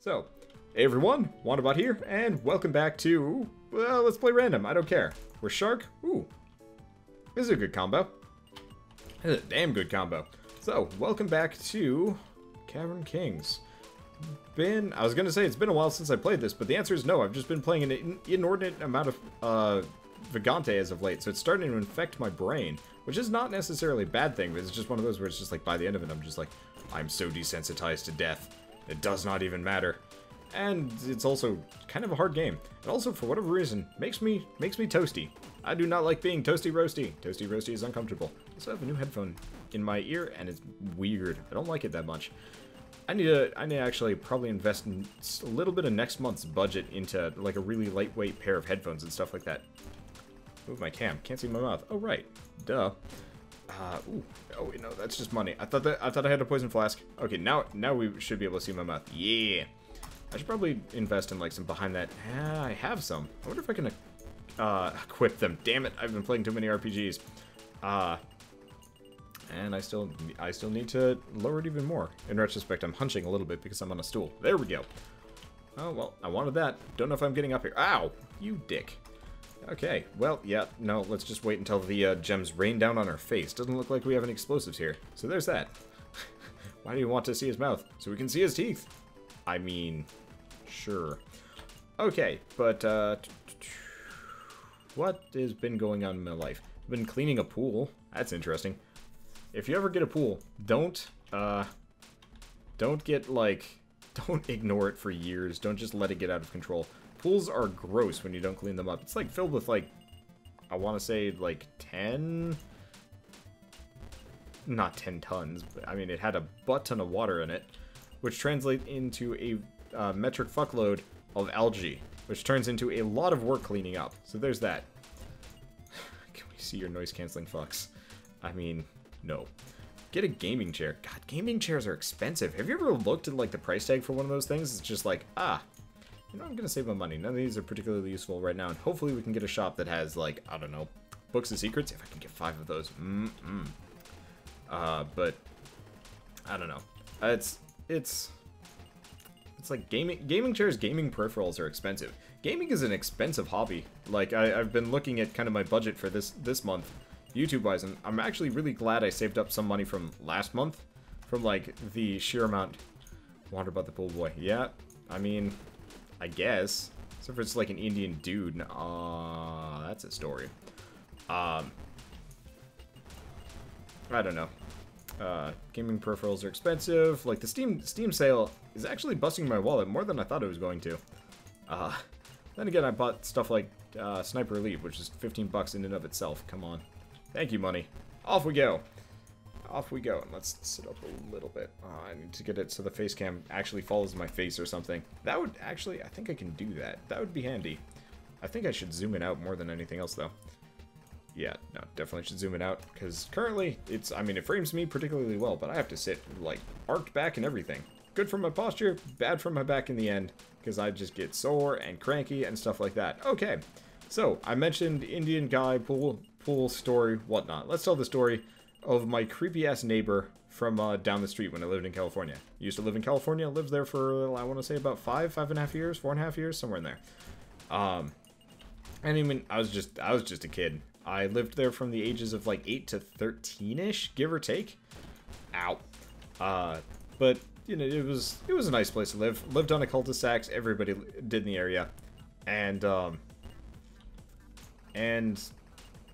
So, hey everyone, Wanderbot here, and welcome back to, well, let's play random, I don't care. We're Shark, ooh, this is a good combo. This is a damn good combo. So, welcome back to Cavern Kings. I was gonna say it's been a while since I played this, but the answer is no, I've just been playing an inordinate amount of, Vagante as of late, so it's starting to infect my brain, which is not necessarily a bad thing, but it's just one of those where it's just like, by the end of it, I'm just like, I'm so desensitized to death. It does not even matter. And it's also kind of a hard game. And also, for whatever reason, makes me toasty. I do not like being toasty roasty. Toasty roasty is uncomfortable. I also have a new headphone in my ear, and it's weird. I don't like it that much. I need to actually probably invest in a little bit of next month's budget into like a really lightweight pair of headphones and stuff like that. Move my cam. Can't see my mouth. Oh right. Duh. Ooh. Oh wait, no, that's just money. I thought I had a poison flask. Okay, now we should be able to see my mouth. Yeah. I should probably invest in like some behind that. I have some. I wonder if I can equip them. Damn it! I've been playing too many RPGs. And I still need to lower it even more. In retrospect, I'm hunching a little bit because I'm on a stool. There we go. Oh well, I wanted that. Don't know if I'm getting up here. Ow! You dick. Okay, well, yeah, no, let's just wait until the gems rain down on our face. Doesn't look like we have any explosives here. So there's that. Why do you want to see his mouth? So we can see his teeth. I mean, sure. Okay, but, what has been going on in my life? I've been cleaning a pool. That's interesting. If you ever get a pool, don't get, like, don't ignore it for years. Don't just let it get out of control. Pools are gross when you don't clean them up. It's like filled with like, I want to say like 10, not 10 tons, but I mean it had a butt ton of water in it, which translates into a metric fuckload of algae, which turns into a lot of work cleaning up. So there's that. Can we see your noise canceling fucks? I mean, no. Get a gaming chair. God, gaming chairs are expensive. Have you ever looked at like the price tag for one of those things? It's just like, you know, I'm gonna save my money. None of these are particularly useful right now, and hopefully we can get a shop that has, like, I don't know, books of secrets, if I can get 5 of those. But, I don't know. It's like gaming chairs, gaming peripherals are expensive. Gaming is an expensive hobby. Like, I've been looking at kind of my budget for this month, YouTube-wise, and I'm actually really glad I saved up some money from last month, from, like, the sheer amount. Wander about the pool boy. Yeah, I mean, I guess. Except for it's like an Indian dude. That's a story. I don't know. Gaming peripherals are expensive. Like, the Steam sale is actually busting my wallet more than I thought it was going to. Then again, I bought stuff like Sniper Elite, which is 15 bucks in and of itself. Come on. Thank you, money. Off we go. Off we go, and let's sit up a little bit. I need to get it so the face cam actually follows my face or something. That would actually, I think I can do that. That would be handy. I think I should zoom it out more than anything else, though. Yeah, no, definitely should zoom it out, because currently, I mean, it frames me particularly well, but I have to sit, like, arched back and everything. Good for my posture, bad for my back in the end, because I just get sore and cranky and stuff like that. Okay, so, I mentioned Indian guy, pool story, whatnot. Let's tell the story of my creepy-ass neighbor from down the street when I lived in California. I used to live in California, lived there for, I want to say about 5.5 years, 4.5 years, somewhere in there. And I mean, I was just a kid. I lived there from the ages of like 8 to 13-ish, give or take. Ow. But, you know, it was a nice place to live. Lived on a cul-de-sac, everybody did in the area. And,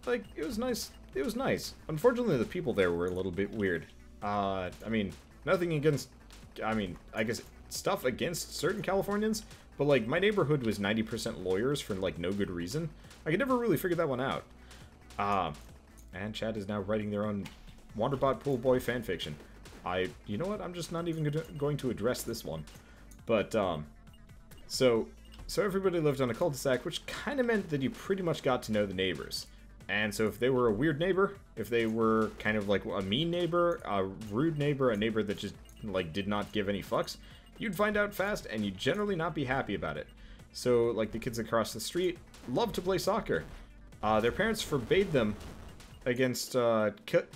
like, it was nice. It was nice. Unfortunately, the people there were a little bit weird. I mean, nothing against... I mean, I guess stuff against certain Californians, but, like, my neighborhood was 90% lawyers for, like, no good reason. I could never really figure that one out. And Chad is now writing their own Wanderbot Pool Boy fanfiction. You know what? I'm just not even going to address this one. But, so everybody lived on a cul-de-sac, which kind of meant that you pretty much got to know the neighbors. And so if they were a weird neighbor, if they were kind of like a mean neighbor, a rude neighbor, a neighbor that just like did not give any fucks, you'd find out fast and you'd generally not be happy about it. So like the kids across the street love to play soccer. Their parents forbade them against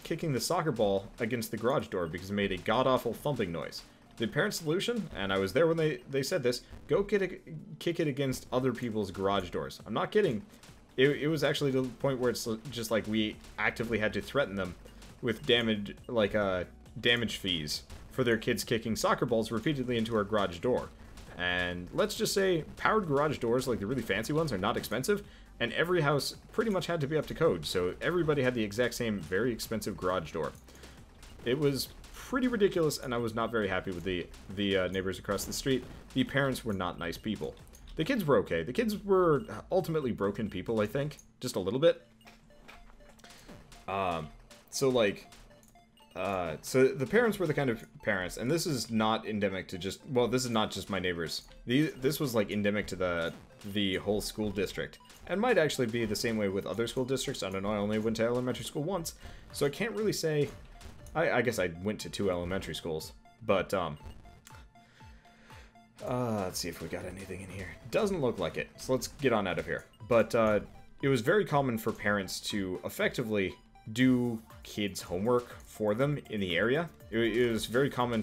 kicking the soccer ball against the garage door because it made a god-awful thumping noise. the parent solution, and I was there when they said this, go kick it against other people's garage doors. I'm not kidding. It was actually to the point where it's just like we actively had to threaten them with damage fees for their kids kicking soccer balls repeatedly into our garage door. And let's just say powered garage doors, like the really fancy ones, are not expensive, and every house pretty much had to be up to code, so everybody had the exact same very expensive garage door. It was pretty ridiculous, and I was not very happy with the neighbors across the street. The parents were not nice people. The kids were okay. The kids were ultimately broken people, I think. Just a little bit. So the parents were the kind of parents, and this is not endemic to just, well, this is not just my neighbors. This was, like, endemic to the whole school district. And might actually be the same way with other school districts. I don't know, I only went to elementary school once, so I can't really say. I guess I went to 2 elementary schools, but, let's see if we got anything in here. Doesn't look like it, so let's get on out of here. But, it was very common for parents to effectively do kids' homework for them in the area. It was very common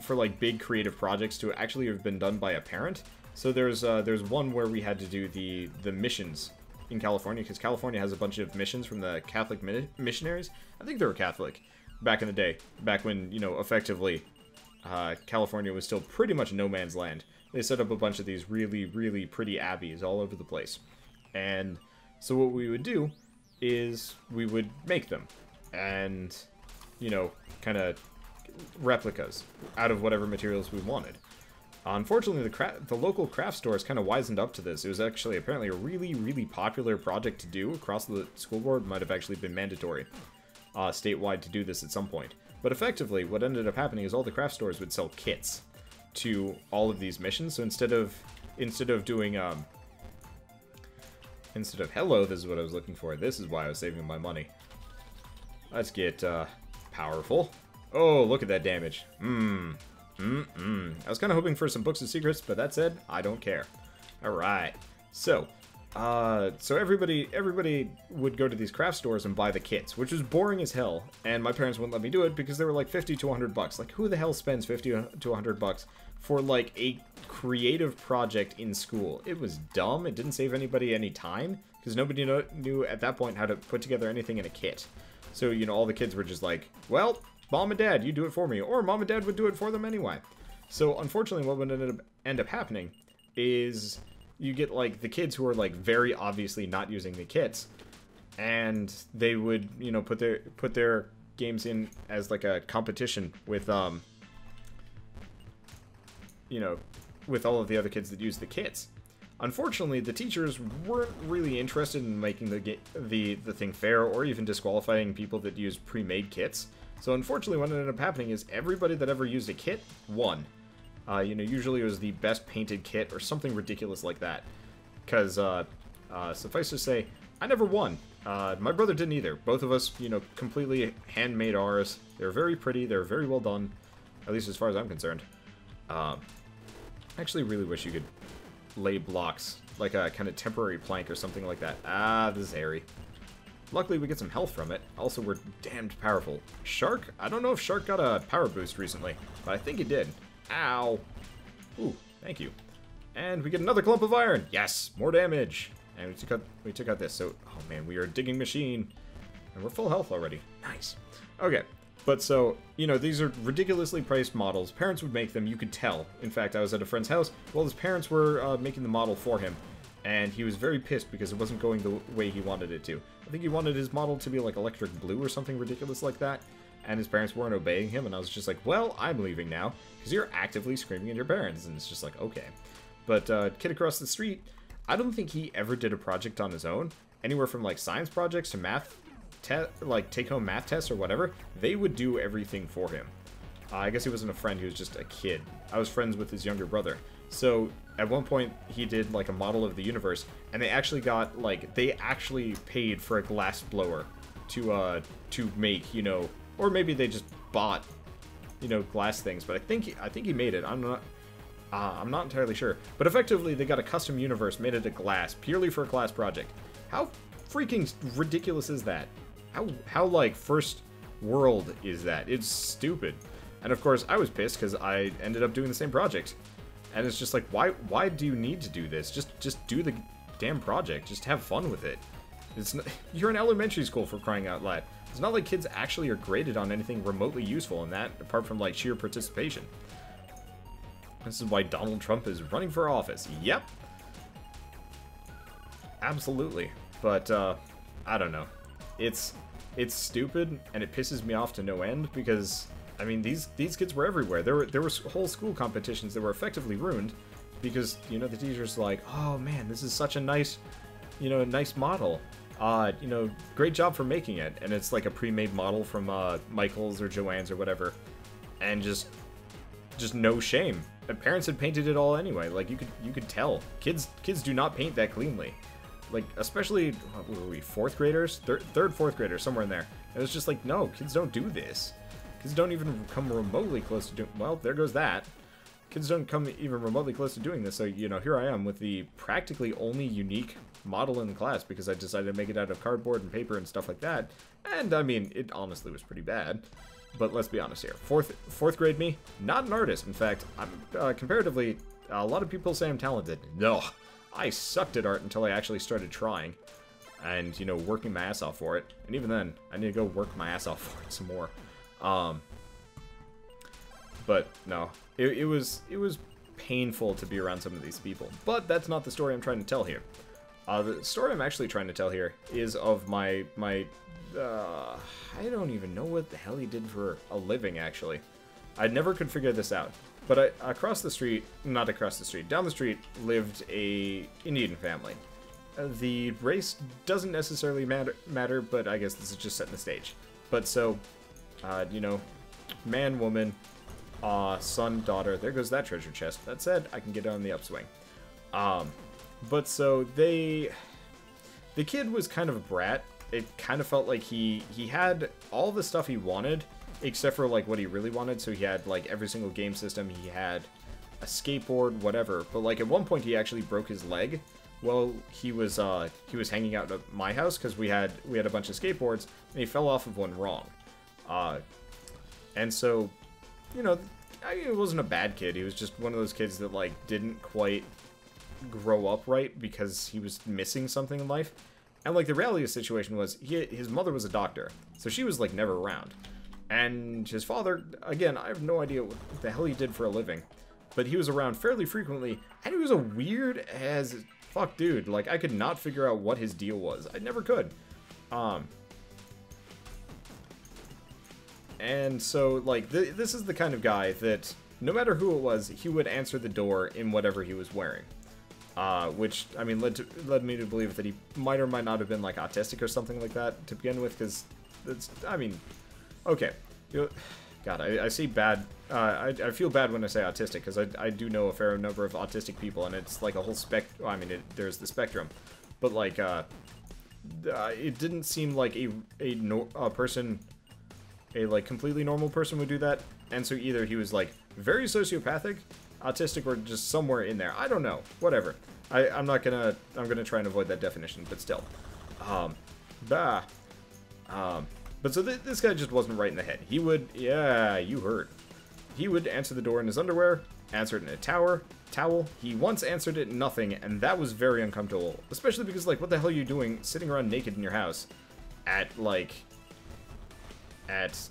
for like big creative projects to actually have been done by a parent. So there's one where we had to do the missions in California, because California has a bunch of missions from the Catholic missionaries. I think they were Catholic back in the day, back when, you know, effectively California was still pretty much no man's land. They set up a bunch of these really, really pretty abbeys all over the place. And so what we would do is we would make them, and, you know, kind of replicas out of whatever materials we wanted. Unfortunately, the local craft stores kind of wisened up to this. It was actually apparently a really, really popular project to do across the school board. Might have actually been mandatory statewide to do this at some point. But effectively, what ended up happening is all the craft stores would sell kits to all of these missions. So instead of doing hello, this is what I was looking for. This is why I was saving my money. Let's get powerful. Oh, look at that damage. I was kind of hoping for some books of secrets, but that said, I don't care. Alright. So everybody would go to these craft stores and buy the kits, which was boring as hell, and my parents wouldn't let me do it because they were like 50 to 100 bucks. Like, who the hell spends 50 to 100 bucks for, like, a creative project in school? It was dumb. It didn't save anybody any time, because nobody knew at that point how to put together anything in a kit. So, you know, all the kids were just like, well, Mom and Dad, you do it for me. Or Mom and Dad would do it for them anyway. So, unfortunately, what would end up happening is you get, like, the kids who are, like, very obviously not using the kits, and they would, you know, put their games in as, like, a competition with, you know, with all of the other kids that use the kits. Unfortunately, the teachers weren't really interested in making the thing fair, or even disqualifying people that use pre-made kits. So unfortunately, what ended up happening is everybody that ever used a kit won. You know, usually it was the best painted kit or something ridiculous like that. Because, suffice to say, I never won. My brother didn't either. Both of us, you know, completely handmade ours. They're very pretty. They're very well done, at least as far as I'm concerned. I actually really wish you could lay blocks, like a kind of temporary plank or something like that. Ah, this is hairy. Luckily, we get some health from it. Also, we're damned powerful. Shark? I don't know if Shark got a power boost recently, but I think it did. Ow. Ooh, thank you. And we get another clump of iron. Yes, more damage. And we took out this. So, oh man, we are a digging machine. And we're full health already. Nice. Okay. But so, you know, these are ridiculously priced models. Parents would make them, you could tell. In fact, I was at a friend's house while his parents were making the model for him. And he was very pissed because it wasn't going the way he wanted it to. I think he wanted his model to be like electric blue or something ridiculous like that. And his parents weren't obeying him, and I was just like, well, I'm leaving now. Because you're actively screaming at your parents. And it's just like, okay. But kid across the street, I don't think he ever did a project on his own. Anywhere from like science projects to math, like take-home math tests or whatever, they would do everything for him. I guess he wasn't a friend, he was just a kid. I was friends with his younger brother. So at one point he did like a model of the universe, and they actually got like, they actually paid for a glass blower to make, you know, or maybe they just bought, you know, glass things. But I think he made it. I'm not entirely sure. But effectively, they got a custom universe made out of glass purely for a class project. How freaking ridiculous is that? How like first world is that? It's stupid. And of course, I was pissed because I ended up doing the same project. And it's just like, why do you need to do this? Just do the damn project. Just have fun with it. It's not, you're in elementary school, for crying out loud. It's not like kids actually are graded on anything remotely useful in that, apart from like sheer participation. This is why Donald Trump is running for office. Yep. Absolutely. But, I don't know. It's stupid, and it pisses me off to no end, because, I mean, these kids were everywhere. There were whole school competitions that were effectively ruined, because, you know, the teacher's like, oh man, this is such a nice, you know, nice model. You know, great job for making it. And it's like a pre-made model from, Michael's or Joann's or whatever. And just no shame. And parents had painted it all anyway. Like, you could tell. Kids do not paint that cleanly. Like, especially, what were we, 4th graders? Third, 4th graders, somewhere in there. And it was just like, no, kids don't do this. Kids don't even come remotely close to doing, well, there goes that. Kids don't come even remotely close to doing this, so, you know, here I am with the practically only unique model in the class because I decided to make it out of cardboard and paper and stuff like that. And, I mean, it honestly was pretty bad. But let's be honest here. Fourth grade me, not an artist. In fact, I'm, comparatively, a lot of people say I'm talented. No. I sucked at art until I actually started trying and, you know, working my ass off for it. And even then, I need to go work my ass off for it some more. But no, it was painful to be around some of these people. But that's not the story I'm trying to tell here. The story I'm actually trying to tell here is of my I don't even know what the hell he did for a living, actually. I never could figure this out. But across the street, not across the street, down the street, lived a Indian family. The race doesn't necessarily matter, but I guess this is just setting the stage. But so, you know, man, woman, son, daughter, there goes that treasure chest. That said, I can get it on the upswing. But so the kid was kind of a brat. It kind of felt like he had all the stuff he wanted, except for, like, what he really wanted. So he had, like, every single game system. He had a skateboard, whatever. But, like, at one point he actually broke his leg. Well, he was hanging out at my house because we had a bunch of skateboards, and he fell off of one wrong. And so, you know, he wasn't a bad kid. He was just one of those kids that, like, didn't quite grow up right because he was missing something in life. And, like, the reality of the situation was his mother was a doctor, so she was, like, never around. And his father, again, I have no idea what the hell he did for a living, but he was around fairly frequently, and he was a weird as fuck dude. Like, I could not figure out what his deal was. I never could. And so, like, this is the kind of guy that, no matter who it was, he would answer the door in whatever he was wearing. Which, I mean, led me to believe that he might or might not have been, like, autistic or something like that to begin with, because it's, I mean, okay. You know, God, I say bad, I feel bad when I say autistic, because I do know a fair number of autistic people, and it's like a whole well, I mean, there's the spectrum, but, like, it didn't seem like a person, a, like, completely normal person would do that, and so either he was, like, very sociopathic, autistic, or just somewhere in there. I don't know. Whatever. I'm gonna try and avoid that definition, but still. But so this guy just wasn't right in the head. He would, yeah, you heard. He would answer the door in his underwear, answer it in a towel. He once answered it in nothing, and that was very uncomfortable. Especially because, like, what the hell are you doing sitting around naked in your house at, like,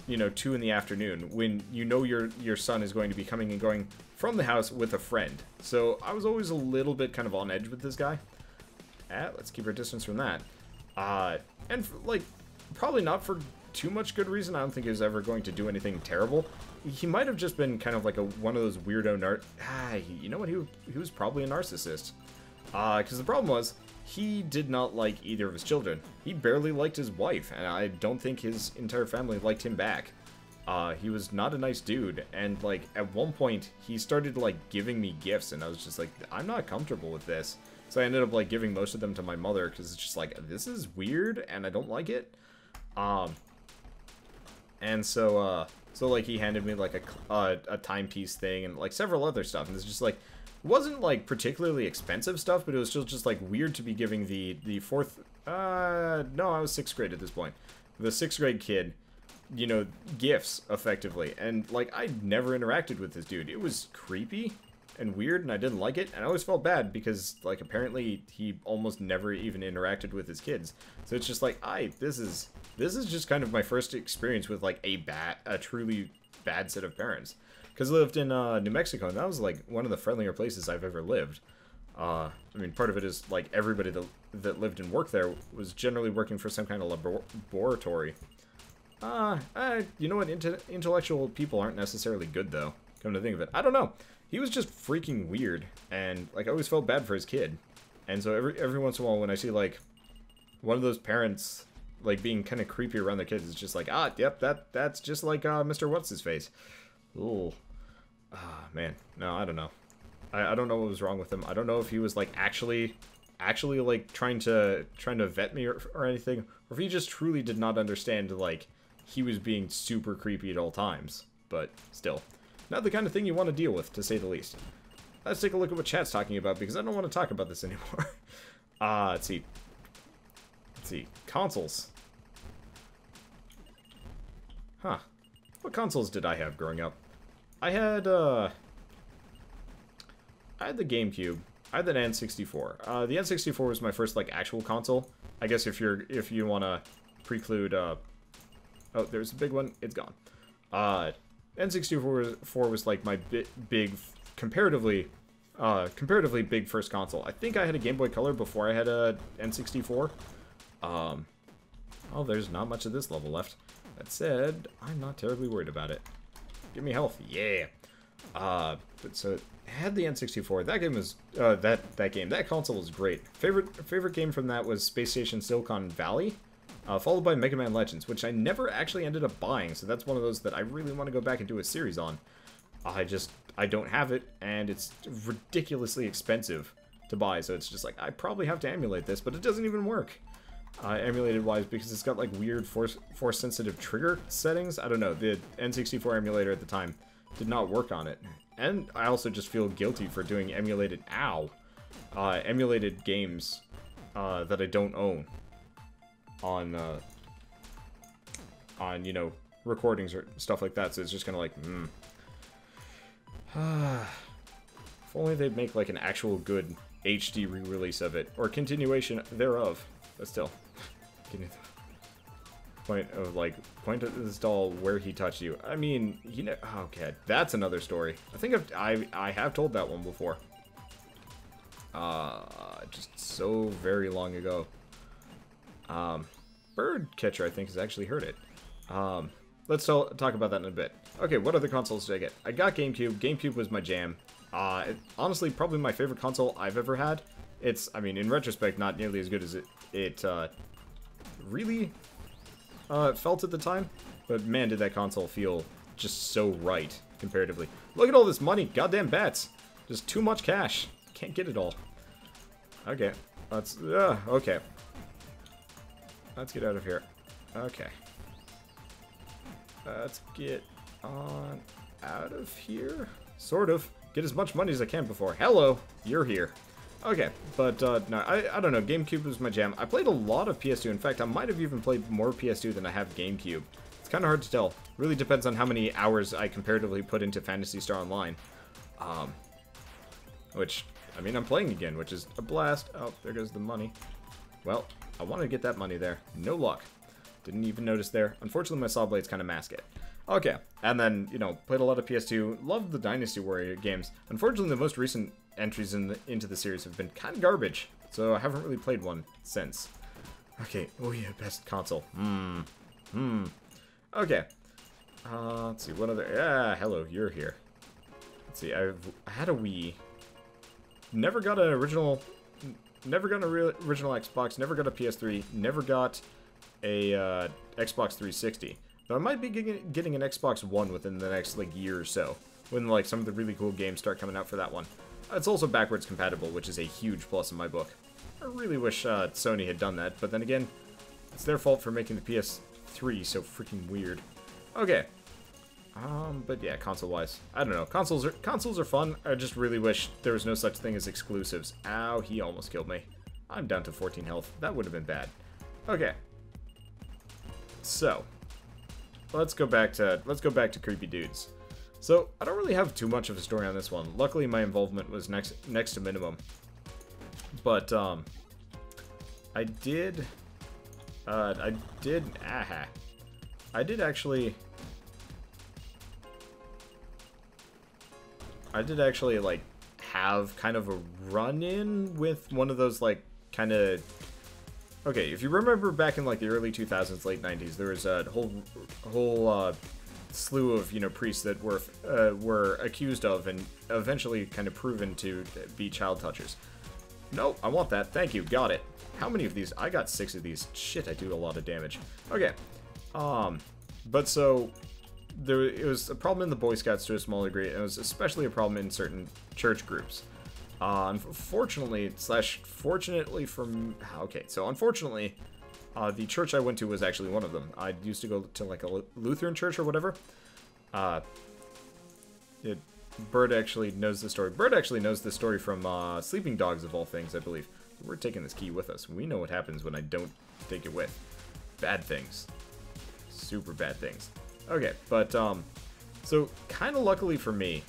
you know, 2 in the afternoon when you know your son is going to be coming and going from the house with a friend. So I was always a little bit kind of on edge with this guy. Let's keep our distance from that. And like, probably not for too much good reason. I don't think he was ever going to do anything terrible. He might have just been kind of like one of those weirdo you know what? He was probably a narcissist. Because the problem was, he did not like either of his children. He barely liked his wife, and I don't think his entire family liked him back. He was not a nice dude, and, like, at one point, he started, like, giving me gifts, and I was just like, I'm not comfortable with this. So I ended up, like, giving most of them to my mother, because it's just like, this is weird, and I don't like it. And so, like, he handed me, like, a timepiece thing, and, like, several other stuff, and it's just, like, it wasn't, like, particularly expensive stuff, but it was still just, like, weird to be giving the no, I was 6th grade at this point. The 6th grade kid, you know, gifts, effectively. And, like, I never interacted with this dude. It was creepy and weird, and I didn't like it. And I always felt bad because, like, apparently he almost never even interacted with his kids. So it's just like, this is just kind of my first experience with, like, a truly bad set of parents. Because I lived in New Mexico, and that was, like, one of the friendlier places I've ever lived. I mean, part of it is, like, everybody that lived and worked there was generally working for some kind of laboratory. You know what? Intellectual people aren't necessarily good, though. Come to think of it. I don't know. He was just freaking weird, and, like, I always felt bad for his kid. And so every once in a while when I see, like, one of those parents, like, being kind of creepy around their kids, it's just like, yep, that's just like, Mr. What's-His-Face. Ooh. Man. No, I don't know. I don't know what was wrong with him. I don't know if he was, like, actually, like, trying to vet me or anything, or if he just truly did not understand, like, he was being super creepy at all times. But, still. Not the kind of thing you want to deal with, to say the least. Let's take a look at what chat's talking about, because I don't want to talk about this anymore. Let's see. Let's see. Consoles. Huh. What consoles did I have growing up? I had the GameCube. I had the N64. The N64 was my first, like, actual console. I guess if you want to preclude, oh, there's a big one. It's gone. N64 was like my big, comparatively big first console. I think I had a Game Boy Color before I had a N64. Oh, there's not much of this level left. That said, I'm not terribly worried about it. Give me health, yeah. But so I had the N64. That game was that console was great. Favorite game from that was Space Station Silicon Valley. Followed by Mega Man Legends, which I never actually ended up buying, so that's one of those that I really want to go back and do a series on. I don't have it, and it's ridiculously expensive to buy, so it's just like, I probably have to emulate this, but it doesn't even work. Emulated-wise, because it's got, like, weird force-sensitive trigger settings. I don't know, the N64 emulator at the time did not work on it. And I also just feel guilty for doing emulated games that I don't own. On you know, recordings or stuff like that, so it's just kind of like, if only they'd make, like, an actual good HD re-release of it, or continuation thereof, but still, getting to the point at this doll where he touched you. I mean, you know, okay, that's another story. I think I have told that one before. Just so very long ago. Bird Catcher, I think, has actually heard it. Let's talk about that in a bit. Okay, what other consoles did I get? I got GameCube. GameCube was my jam. Honestly, probably my favorite console I've ever had. It's, I mean, in retrospect, not nearly as good as it really felt at the time. But man, did that console feel just so right, comparatively. Look at all this money. Goddamn bats. Just too much cash. Can't get it all. Okay. Okay. Let's get out of here. Okay. Let's get on out of here. Sort of. Get as much money as I can before. Hello! You're here. Okay, but, no, I don't know. GameCube was my jam. I played a lot of PS2. In fact, I might have even played more PS2 than I have GameCube. It's kind of hard to tell. Really depends on how many hours I comparatively put into Phantasy Star Online. Which, I mean, I'm playing again, which is a blast. Oh, there goes the money. Well, I wanted to get that money there. No luck. Didn't even notice there. Unfortunately, my saw blades kind of mask it. Okay, and then, you know, played a lot of PS2. Loved the Dynasty Warrior games. Unfortunately, the most recent entries into the series have been kind of garbage, so I haven't really played one since. Okay, oh yeah, best console. Okay. Let's see, what other... Yeah, hello, you're here. Let's see, I had a Wii. Never got an original... Never got an original Xbox, never got a PS3, never got a Xbox 360. Though I might be getting an Xbox One within the next, like, year or so, when, like, some of the really cool games start coming out for that one. It's also backwards compatible, which is a huge plus in my book. I really wish Sony had done that, but then again, it's their fault for making the PS3 so freaking weird. Okay. But yeah, console-wise, I don't know. Consoles are fun. I just really wish there was no such thing as exclusives. Ow, he almost killed me. I'm down to 14 health. That would have been bad. Okay. So, let's go back to creepy dudes. So I don't really have too much of a story on this one. Luckily, my involvement was next to minimum. But I did actually like have kind of a run-in with one of those like kind of. Okay, if you remember back in like the early 2000s, late 90s, there was a whole slew of, you know, priests that were accused of and eventually kind of proven to be child touchers. No, I want that. Thank you. Got it. How many of these? I got 6 of these. Shit, I do a lot of damage. Okay. But so it was a problem in the Boy Scouts to a small degree, and it was especially a problem in certain church groups. Unfortunately, the church I went to was actually one of them. I used to go to like a Lutheran church or whatever. Bird actually knows the story. Bird actually knows the story from Sleeping Dogs of all things, I believe. We're taking this key with us. We know what happens when I don't take it with. Bad things. Super bad things. Okay, but so kind of luckily for me,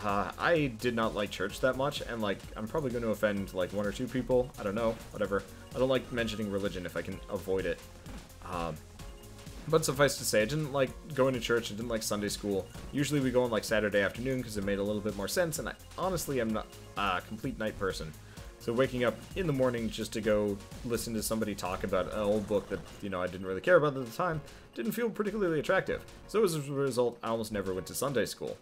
I did not like church that much, and like I'm probably going to offend like 1 or 2 people. I don't know, whatever. I don't like mentioning religion if I can avoid it. But suffice to say, I didn't like going to church. I didn't like Sunday school. Usually we go on like Saturday afternoon because it made a little bit more sense, and I honestly am not a complete night person. So waking up in the morning just to go listen to somebody talk about an old book that, you know, I didn't really care about at the time didn't feel particularly attractive. So as a result, I almost never went to Sunday school.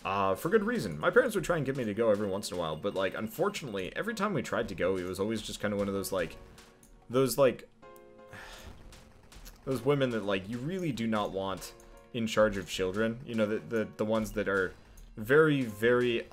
For good reason. My parents would try and get me to go every once in a while, but, like, unfortunately, every time we tried to go, it was always just kind of one of those, like, those women that, like, you really do not want in charge of children. You know, the ones that are very, very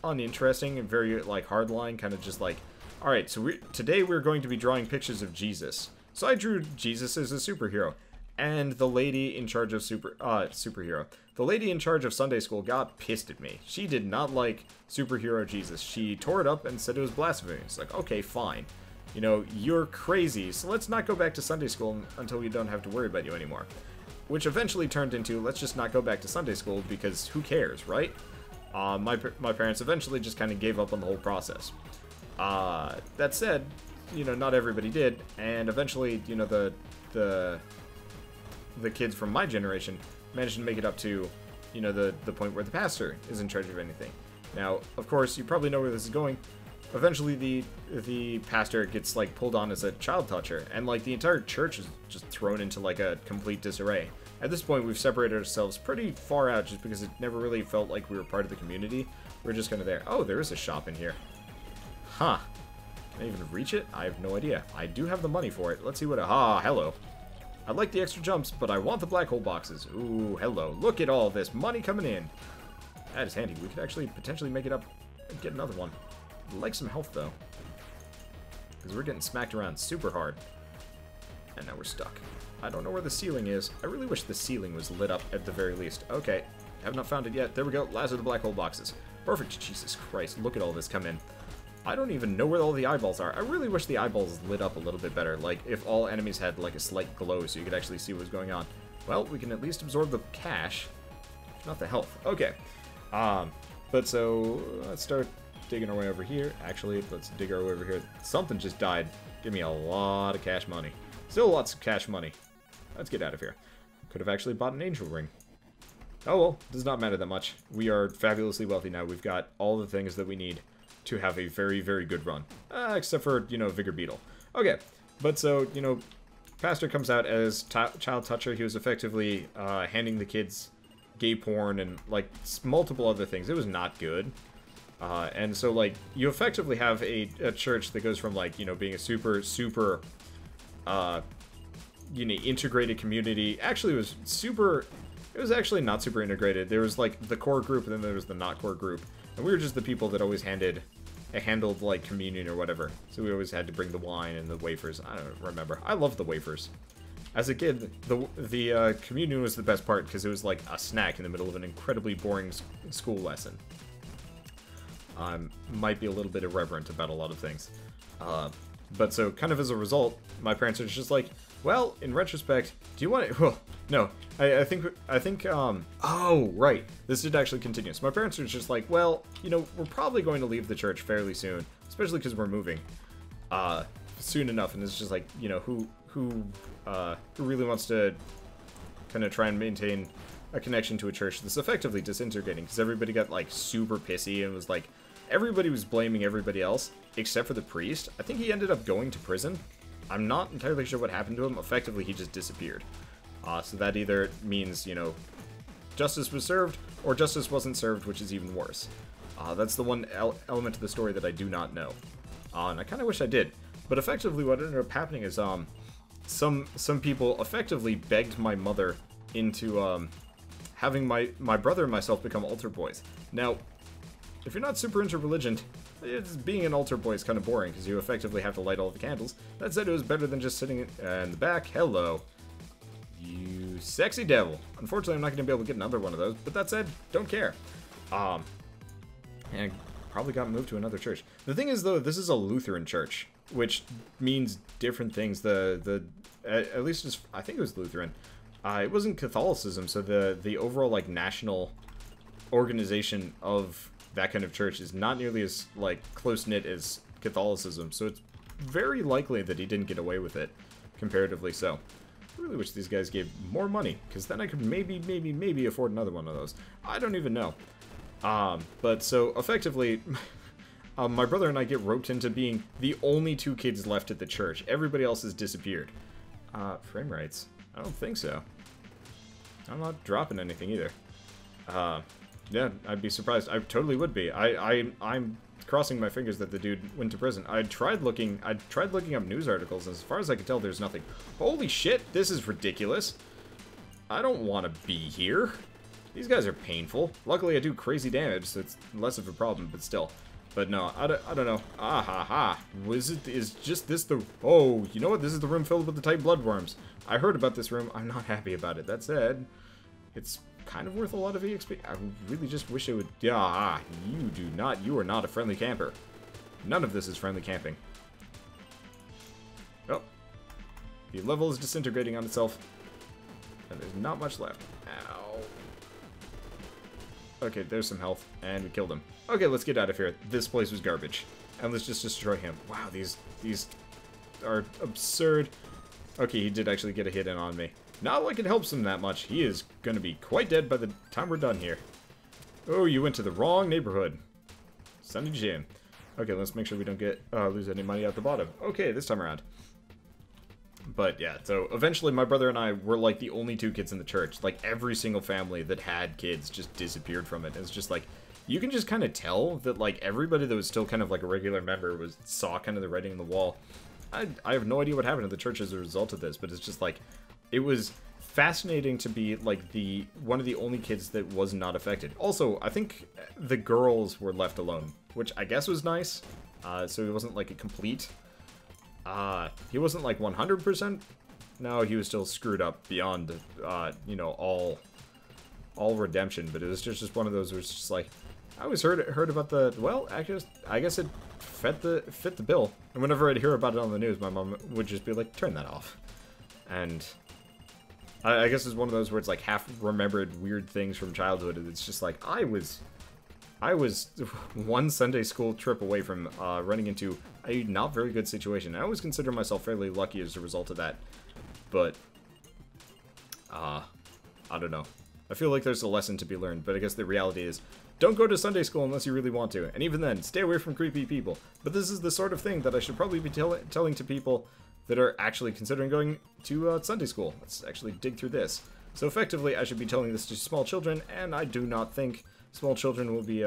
uninteresting and very, like, hardline, kind of just like, alright, so today we're going to be drawing pictures of Jesus. So I drew Jesus as a superhero. And the lady in charge of superhero. The lady in charge of Sunday school got pissed at me. She did not like superhero Jesus. She tore it up and said it was blasphemy. It's like, okay, fine. You know, you're crazy, so let's not go back to Sunday school until we don't have to worry about you anymore. Which eventually turned into, let's just not go back to Sunday school because who cares, right? My parents eventually just kind of gave up on the whole process. That said, you know, not everybody did, and eventually, you know, the kids from my generation managed to make it up to, you know, the point where the pastor is in charge of anything. Now, of course, you probably know where this is going. Eventually, the pastor gets, like, pulled on as a child toucher, and, like, the entire church is just thrown into, like, a complete disarray. At this point, we've separated ourselves pretty far out just because it never really felt like we were part of the community. We're just kind of there. Oh, there is a shop in here. Huh. Can I even reach it? I have no idea. I do have the money for it. Let's see what... hello. I like the extra jumps, but I want the black hole boxes. Ooh, hello. Look at all this money coming in. That is handy. We could actually potentially make it up and get another one. I'd like some health, though. Because we're getting smacked around super hard. And now we're stuck. I don't know where the ceiling is. I really wish the ceiling was lit up at the very least. Okay. Have not found it yet. There we go. Last of the black hole boxes. Perfect. Jesus Christ. Look at all this come in. I don't even know where all the eyeballs are. I really wish the eyeballs lit up a little bit better. Like, if all enemies had, like, a slight glow so you could actually see what was going on. Well, we can at least absorb the cash. Not the health. Okay. But so, let's start digging our way over here. Actually, let's dig our way over here. Something just died. Give me a lot of cash money. Still lots of cash money. Let's get out of here. Could have actually bought an angel ring. Oh well, does not matter that much. We are fabulously wealthy now. We've got all the things that we need to have a very, very good run. Except for, you know, Vigor Beetle. Okay, but so, you know, Pastor comes out as child toucher. He was effectively handing the kids gay porn and, like, multiple other things. It was not good. And so, like, you effectively have a church that goes from, like, you know, being a super, you know, integrated community. Actually, it was actually not super integrated. There was, like, the core group, and then there was the not core group. And we were just the people that always handled, like, communion or whatever. So we always had to bring the wine and the wafers. I don't remember. I loved the wafers. As a kid, the communion was the best part because it was, like, a snack in the middle of an incredibly boring school lesson. Might be a little bit irreverent about a lot of things. But so, kind of as a result, my parents are just like, Well, in retrospect, do you want to... Well, no, I think, oh, right. This did actually continue. So my parents are just like, well, you know, we're probably going to leave the church fairly soon, especially because we're moving, soon enough. And it's just like, you know, who really wants to kind of try and maintain a connection to a church that's effectively disintegrating, because everybody got, like, super pissy and was like, everybody was blaming everybody else, except for the priest. I think he ended up going to prison. I'm not entirely sure what happened to him. Effectively, he just disappeared. So that either means, you know, justice was served, or justice wasn't served, which is even worse. That's the one element of the story that I do not know. And I kind of wish I did. But effectively, what ended up happening is, some people effectively begged my mother into, having my brother and myself become altar boys. Now, if you're not super into religion, being an altar boy is kind of boring, because you effectively have to light all the candles. That said, it was better than just sitting in the back. Hello. You sexy devil. Unfortunately, I'm not going to be able to get another one of those, but that said, don't care. And I probably got moved to another church. The thing is, though, this is a Lutheran church, which means different things. At least I think it was Lutheran. It wasn't Catholicism, so the overall, like, national organization of that kind of church is not nearly as, like, close-knit as Catholicism, so it's very likely that he didn't get away with it, comparatively so. I really wish these guys gave more money, because then I could maybe afford another one of those. I don't even know. But so, effectively, my brother and I get roped into being the only two kids left at the church. Everybody else has disappeared. Frame rates? I don't think so. I'm not dropping anything either. Yeah, I'd be surprised. I totally would be. I'm crossing my fingers that the dude went to prison. I tried looking up news articles, and as far as I can tell, there's nothing. Holy shit, this is ridiculous. I don't want to be here. These guys are painful. Luckily, I do crazy damage, so it's less of a problem, but still. But no, I don't know. Ah ha ha. Is just this the... Oh, you know what? This is the room filled with the tight bloodworms. I heard about this room. I'm not happy about it. That said, it's kind of worth a lot of EXP. I really just wish it would... Yeah, you are not a friendly camper. None of this is friendly camping. Oh. The level is disintegrating on itself. And there's not much left. Ow. Okay, there's some health. And we killed him. Okay, let's get out of here. This place was garbage. And let's just destroy him. Wow, these are absurd. Okay, he did actually get a hit in on me. Not like it helps him that much. He is going to be quite dead by the time we're done here. Oh, you went to the wrong neighborhood. Sunny Jim. Okay, let's make sure we don't get lose any money at the bottom. Okay, this time around. But yeah, so eventually my brother and I were like the only two kids in the church. Like every single family that had kids just disappeared from it. It's just like, you can just kind of tell that like everybody that was still kind of like a regular member saw kind of the writing on the wall. I have no idea what happened to the church as a result of this, but it's just like, it was fascinating to be like one of the only kids that was not affected. Also, I think the girls were left alone, which I guess was nice. So he wasn't like a complete. He wasn't like 100%. No, he was still screwed up beyond, you know, all redemption. But it was just one of those where it's just like, I always heard about the, well, I guess it fit the bill. And whenever I'd hear about it on the news, my mom would just be like, turn that off. And I guess it's one of those where it's like half remembered weird things from childhood. And it's just like, I was one Sunday school trip away from running into a not very good situation. I always consider myself fairly lucky as a result of that. But, I don't know. I feel like there's a lesson to be learned, but I guess the reality is, don't go to Sunday school unless you really want to. And even then, stay away from creepy people. But this is the sort of thing that I should probably be telling to people that are actually considering going to Sunday school. Let's actually dig through this. So effectively, I should be telling this to small children, and I do not think small children will be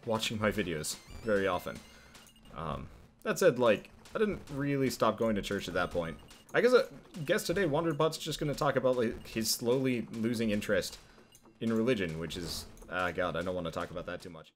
watching my videos very often. That said, like, I didn't really stop going to church at that point. I guess today Wanderbot's just going to talk about like his slowly losing interest in religion, which is, God, I don't want to talk about that too much.